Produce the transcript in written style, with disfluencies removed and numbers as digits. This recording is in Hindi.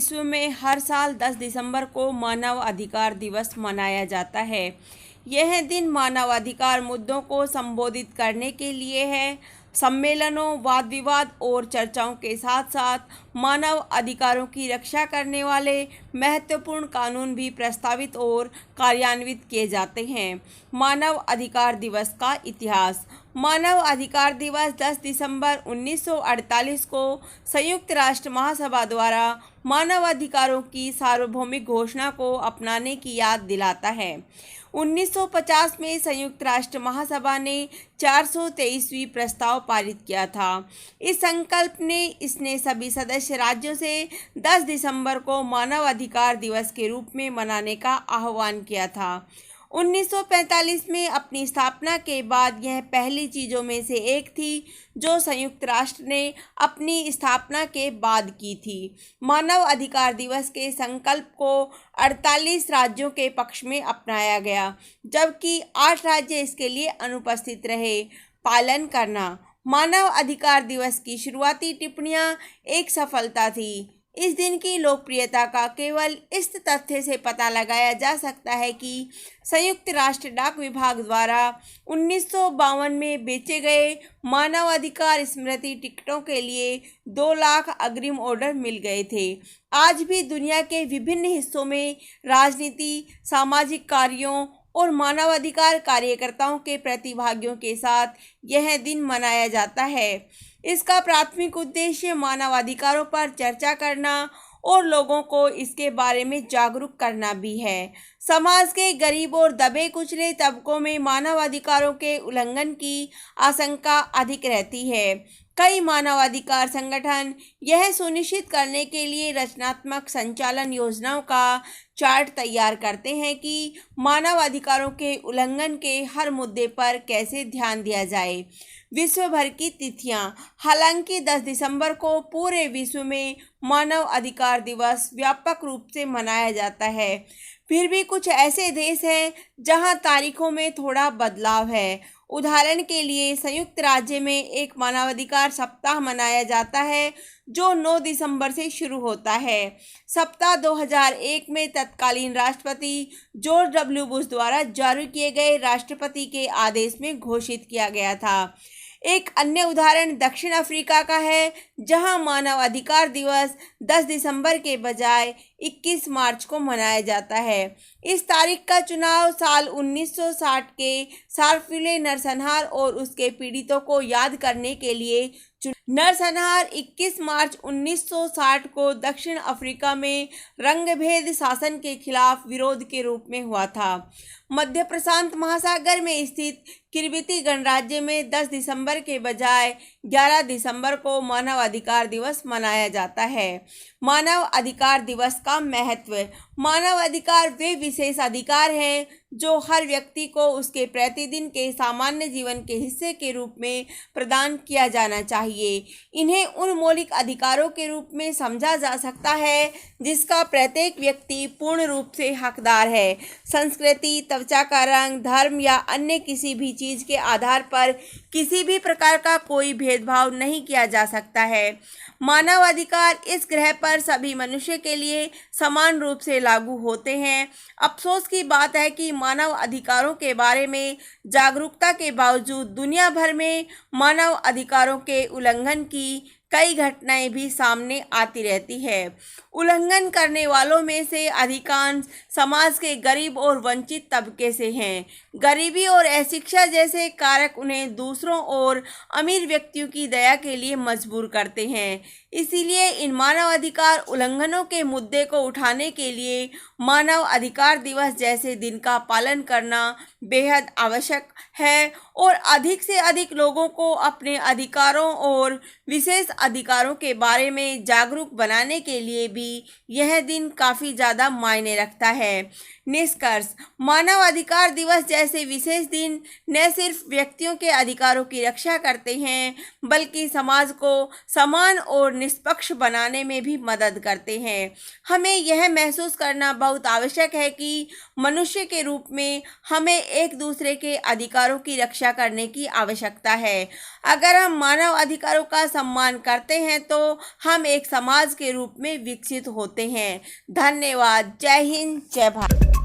विश्व में हर साल 10 दिसंबर को मानव अधिकार दिवस मनाया जाता है। यह दिन मानवाधिकार मुद्दों को संबोधित करने के लिए है। सम्मेलनों, वाद विवाद और चर्चाओं के साथ साथ मानव अधिकारों की रक्षा करने वाले महत्वपूर्ण कानून भी प्रस्तावित और कार्यान्वित किए जाते हैं। मानव अधिकार दिवस का इतिहास। मानव अधिकार दिवस 10 दिसंबर 1948 को संयुक्त राष्ट्र महासभा द्वारा मानव अधिकारों की सार्वभौमिक घोषणा को अपनाने की याद दिलाता है। 1950 में संयुक्त राष्ट्र महासभा ने 423वीं प्रस्ताव पारित किया था। इस संकल्प ने इसने सभी सदस्य राज्यों से 10 दिसंबर को मानव अधिकार दिवस के रूप में मनाने का आह्वान किया था। 1945 में अपनी स्थापना के बाद यह पहली चीज़ों में से एक थी जो संयुक्त राष्ट्र ने अपनी स्थापना के बाद की थी। मानव अधिकार दिवस के संकल्प को 48 राज्यों के पक्ष में अपनाया गया, जबकि 8 राज्य इसके लिए अनुपस्थित रहे। पालन करना। मानव अधिकार दिवस की शुरुआती टिप्पणियां एक सफलता थी। इस दिन की लोकप्रियता का केवल इस तथ्य से पता लगाया जा सकता है कि संयुक्त राष्ट्र डाक विभाग द्वारा 1952 में बेचे गए मानवाधिकार स्मृति टिकटों के लिए 2 लाख अग्रिम ऑर्डर मिल गए थे। आज भी दुनिया के विभिन्न हिस्सों में राजनीति, सामाजिक कार्यों और मानवाधिकार कार्यकर्ताओं के प्रतिभागियों के साथ यह दिन मनाया जाता है। इसका प्राथमिक उद्देश्य मानवाधिकारों पर चर्चा करना और लोगों को इसके बारे में जागरूक करना भी है। समाज के गरीब और दबे कुचले तबकों में मानवाधिकारों के उल्लंघन की आशंका अधिक रहती है। कई मानवाधिकार संगठन यह सुनिश्चित करने के लिए रचनात्मक संचालन योजनाओं का चार्ट तैयार करते हैं कि मानवाधिकारों के उल्लंघन के हर मुद्दे पर कैसे ध्यान दिया जाए। विश्व भर की तिथियां। हालांकि 10 दिसंबर को पूरे विश्व में मानव अधिकार दिवस व्यापक रूप से मनाया जाता है, फिर भी कुछ ऐसे देश हैं जहां तारीखों में थोड़ा बदलाव है। उदाहरण के लिए संयुक्त राज्य में एक मानवाधिकार सप्ताह मनाया जाता है जो 9 दिसंबर से शुरू होता है। सप्ताह 2001 में तत्कालीन राष्ट्रपति जॉर्ज डब्ल्यू बुश द्वारा जारी किए गए राष्ट्रपति के आदेश में घोषित किया गया था। एक अन्य उदाहरण दक्षिण अफ्रीका का है, जहां मानव अधिकार दिवस 10 दिसंबर के बजाय 21 मार्च को मनाया जाता है। इस तारीख का चुनाव साल 1960 के सार्फिले नरसंहार और उसके पीड़ितों को याद करने के लिए नरसंहार 21 मार्च 1960 को दक्षिण अफ्रीका में रंगभेद शासन के खिलाफ विरोध के रूप में हुआ था। मध्य प्रशांत महासागर में स्थित किर्बिती गणराज्य में 10 दिसंबर के बजाय 11 दिसंबर को मानव अधिकार दिवस मनाया जाता है। मानव अधिकार दिवस का महत्व। मानव अधिकार वे विशेष अधिकार हैं जो हर व्यक्ति को उसके प्रतिदिन के सामान्य जीवन के हिस्से के रूप में प्रदान किया जाना चाहिए। इन्हें उन मौलिक अधिकारों के रूप में समझा जा सकता है जिसका प्रत्येक व्यक्ति पूर्ण रूप से हकदार है। संस्कृति, त्वचा का रंग, धर्म या अन्य किसी भी चीज़ के आधार पर किसी भी प्रकार का कोई भेदभाव नहीं किया जा सकता है। मानव अधिकार इस ग्रह पर सभी मनुष्य के लिए समान रूप से लागू होते हैं। अफसोस की बात है कि मानव अधिकारों के बारे में जागरूकता के बावजूद दुनिया भर में मानव अधिकारों के उल्लंघन की कई घटनाएं भी सामने आती रहती है। उल्लंघन करने वालों में से अधिकांश समाज के गरीब और वंचित तबके से हैं। गरीबी और अशिक्षा जैसे कारक उन्हें दूसरों और अमीर व्यक्तियों की दया के लिए मजबूर करते हैं। इसीलिए इन मानव अधिकार उल्लंघनों के मुद्दे को उठाने के लिए मानव अधिकार दिवस जैसे दिन का पालन करना बेहद आवश्यक है और अधिक से अधिक लोगों को अपने अधिकारों और विशेष अधिकारों के बारे में जागरूक बनाने के लिए भी यह दिन काफ़ी ज़्यादा मायने रखता है। निष्कर्ष। मानव अधिकार दिवस जैसे विशेष दिन न सिर्फ व्यक्तियों के अधिकारों की रक्षा करते हैं बल्कि समाज को समान और निष्पक्ष बनाने में भी मदद करते हैं। हमें यह महसूस करना बहुत बहुत आवश्यक है कि मनुष्य के रूप में हमें एक दूसरे के अधिकारों की रक्षा करने की आवश्यकता है। अगर हम मानव अधिकारों का सम्मान करते हैं तो हम एक समाज के रूप में विकसित होते हैं। धन्यवाद। जय हिंद, जय भारत।